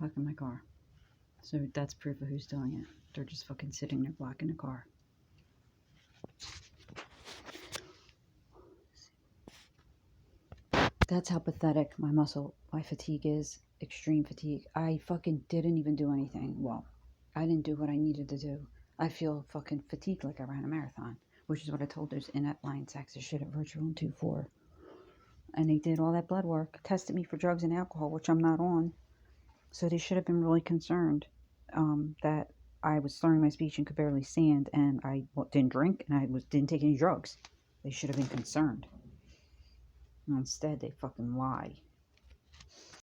Blocking my car. So that's proof of who's doing it. They're just fucking sitting there blocking the car. That's how pathetic my fatigue is. Extreme fatigue. I fucking didn't even do anything. Well, I didn't do what I needed to do. I feel fucking fatigued like I ran a marathon, which is what I told those inept lying sacks of shit at Virtual and 2-4. And they did all that blood work, tested me for drugs and alcohol, which I'm not on. So they should have been really concerned that I was slurring my speech and could barely stand, and I didn't drink, and I didn't take any drugs. They should have been concerned. And instead, they fucking lie.